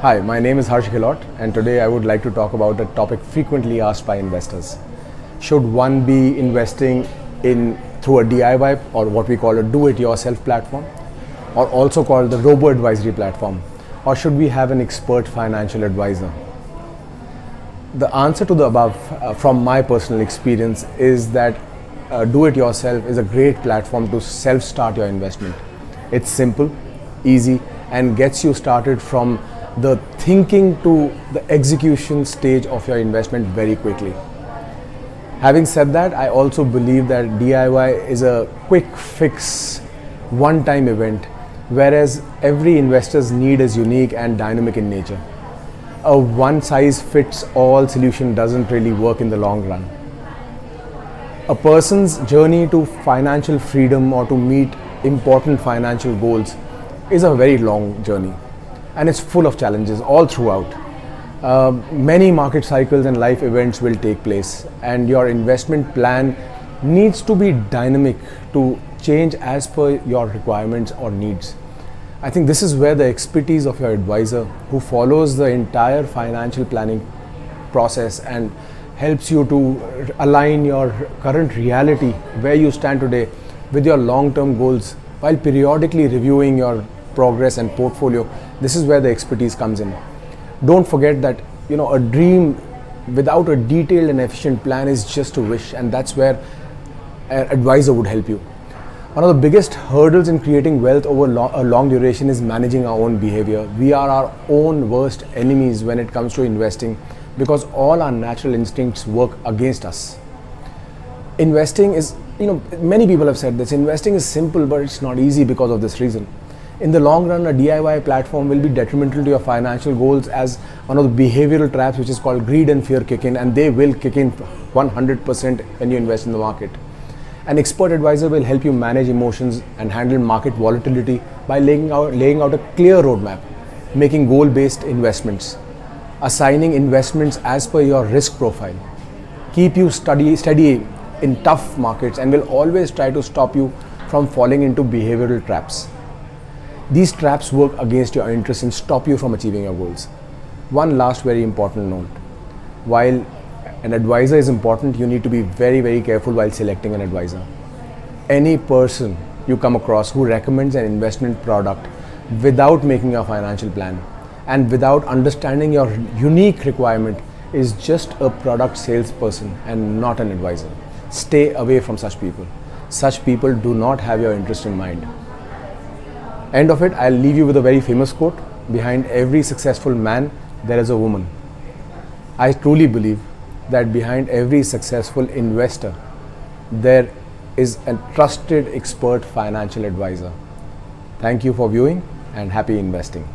Hi, my name is Harsh Gilot, and today I would like to talk about a topic frequently asked by investors. Should one be investing in through a DIY or what we call a do-it-yourself platform, or also called the robo-advisory platform, or should we have an expert financial advisor? The answer to the above, from my personal experience, is that do-it-yourself is a great platform to self-start your investment. It's simple, easy, and gets you started from the thinking to the execution stage of your investment very quickly. Having said that, I also believe that DIY is a quick fix, one-time event, whereas every investor's need is unique and dynamic in nature. A one-size-fits-all solution doesn't really work in the long run. A person's journey to financial freedom or to meet important financial goals is a very long journey, and it's full of challenges all throughout. Many market cycles and life events will take place, and your investment plan needs to be dynamic to change as per your requirements or needs. I think this is where the expertise of your advisor, who follows the entire financial planning process and helps you to align your current reality, where you stand today, with your long-term goals, while periodically reviewing your progress and portfolio. This is where the expertise comes in. Don't forget that a dream without a detailed and efficient plan is just a wish, and that's where an advisor would help you. One of the biggest hurdles in creating wealth over a long duration is managing our own behavior. We are our own worst enemies when it comes to investing, because all our natural instincts work against us. Investing is, many people have said this, investing is simple, but it's not easy because of this reason. In the long run, a DIY platform will be detrimental to your financial goals, as one of the behavioral traps, which is called greed and fear, kick in, and they will kick in 100% when you invest in the market. An expert advisor will help you manage emotions and handle market volatility by laying out a clear roadmap, making goal-based investments, assigning investments as per your risk profile, keep you steady in tough markets, and will always try to stop you from falling into behavioral traps. These traps work against your interests and stop you from achieving your goals. One last very important note: while an advisor is important, you need to be very, very careful while selecting an advisor. Any person you come across who recommends an investment product without making a financial plan and without understanding your unique requirement is just a product salesperson and not an advisor. Stay away from such people. Such people do not have your interest in mind. End of it, I'll leave you with a very famous quote: behind every successful man, there is a woman. I truly believe that behind every successful investor, there is a trusted expert financial advisor. Thank you for viewing, and happy investing.